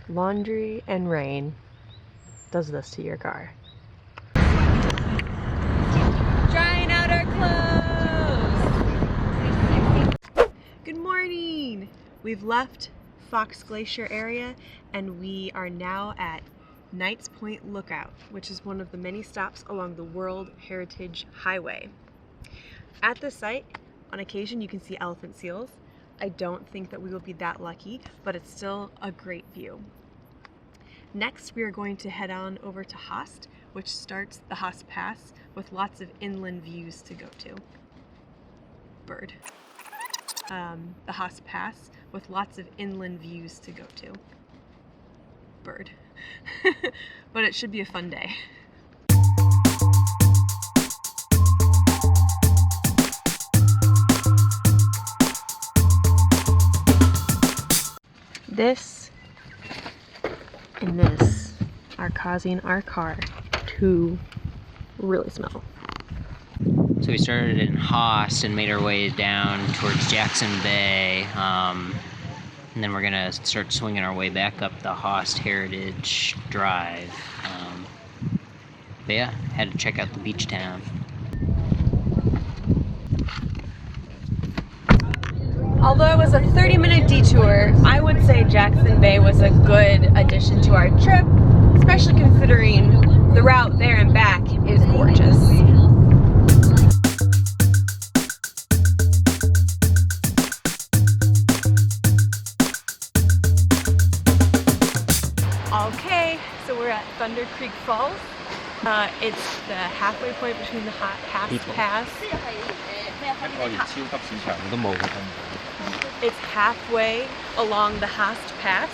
Laundry and rain does this to your car. Drying out our clothes! Good morning! We've left Fox Glacier area and we are now at Knights Point Lookout, which is one of the many stops along the World Heritage Highway. At this site, on occasion you can see elephant seals. I don't think that we will be that lucky, but it's still a great view. Next, we are going to head on over to Haast, which starts the Haast Pass with lots of inland views to go to. Bird. The Haast Pass with lots of inland views to go to. Bird. But it should be a fun day. This and this are causing our car to really smell. So we started in Haast and made our way down towards Jackson Bay, and then we're gonna start swinging our way back up the Haast Heritage Drive. But yeah, had to check out the beach town. Although it was a 30-minute detour, I would say Jackson Bay was a good addition to our trip, especially considering the route there and back is gorgeous. Okay, so we're at Thunder Creek Falls. It's the halfway point between the Haast Pass. It's halfway along the Haast Pass.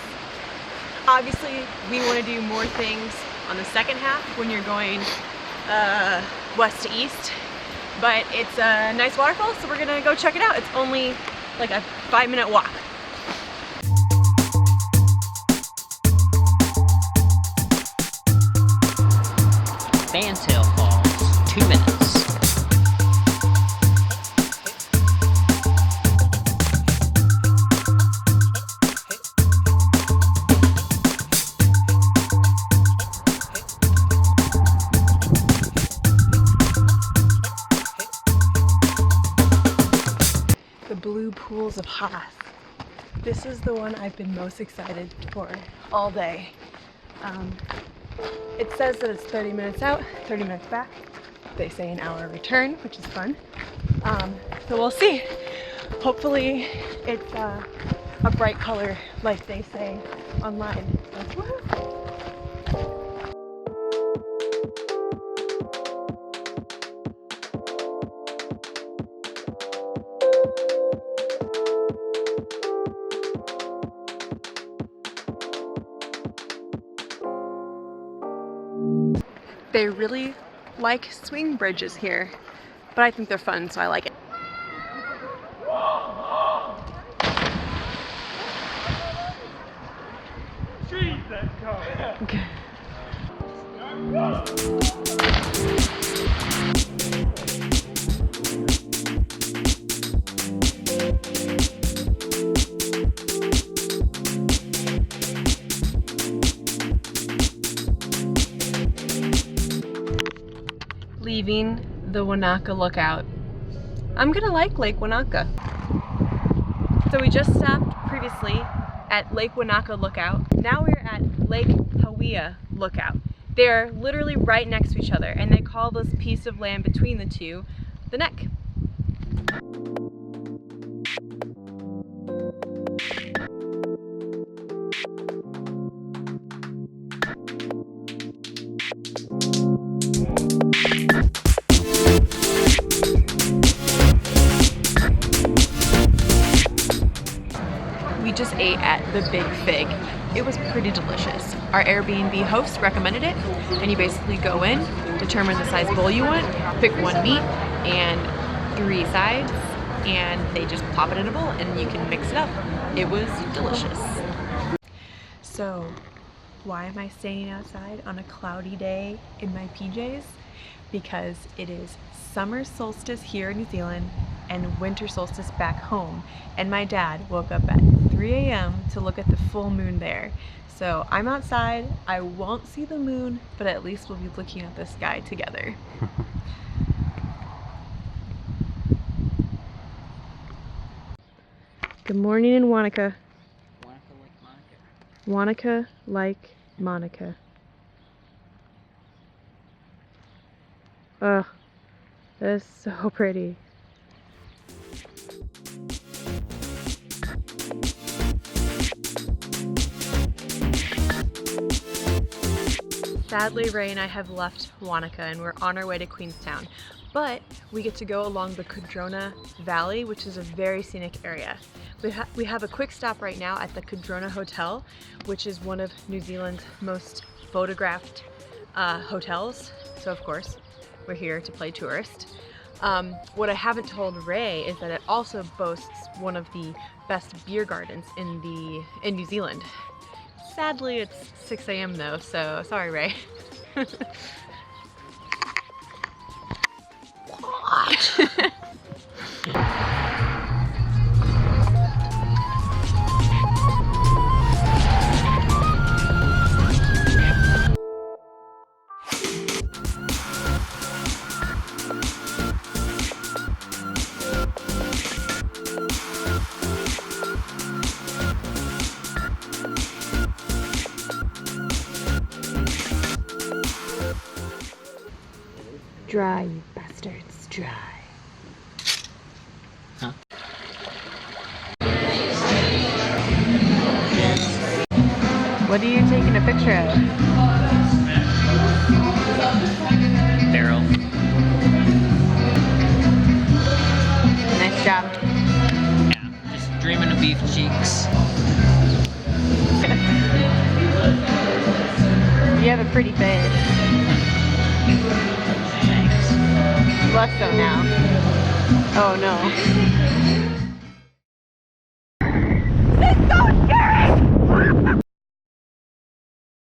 Obviously, we want to do more things on the second half when you're going west to east, but it's a nice waterfall, so we're gonna go check it out. It's only like a 5-minute walk. Fantail Falls, 2 minutes. The blue pools of Haast. This is the one I've been most excited for all day. It says that it's 30 minutes out, 30 minutes back. They say an hour return, which is fun. So we'll see. Hopefully it's a bright color like they say online. They really like swing bridges here, but I think they're fun, so I like it. Okay. Leaving the Wanaka Lookout. I'm gonna like Lake Wanaka. So we just stopped previously at Lake Wanaka Lookout. Now we're at Lake Hawea Lookout. They're literally right next to each other, and they call this piece of land between the two the Neck. We just ate at the Big Fig. It was pretty delicious. Our Airbnb host recommended it, and you basically go in, determine the size bowl you want, pick one meat and 3 sides, and they just pop it in a bowl and you can mix it up. It was delicious. So, why am I staying outside on a cloudy day in my PJs? Because it is summer solstice here in New Zealand. and winter solstice back home, and my dad woke up at 3 a.m. to look at the full moon there. So I'm outside, I won't see the moon, but at least we'll be looking at the sky together. Good morning in Wanaka. Wanaka like Monica. Ugh, that's so pretty. Sadly, Ray and I have left Wanaka and we're on our way to Queenstown, but we get to go along the Cardrona Valley, which is a very scenic area. We have a quick stop right now at the Cardrona Hotel, which is one of New Zealand's most photographed hotels. So of course, we're here to play tourist. What I haven't told Ray is that it also boasts one of the best beer gardens in New Zealand. Sadly, it's 6 a.m. though, so sorry, Ray. What? Dry, you bastards, dry. Huh? What are you taking a picture of? Barrel. Nice job. Yeah, just dreaming of beef cheeks. You have a pretty face. Less so now. Oh no.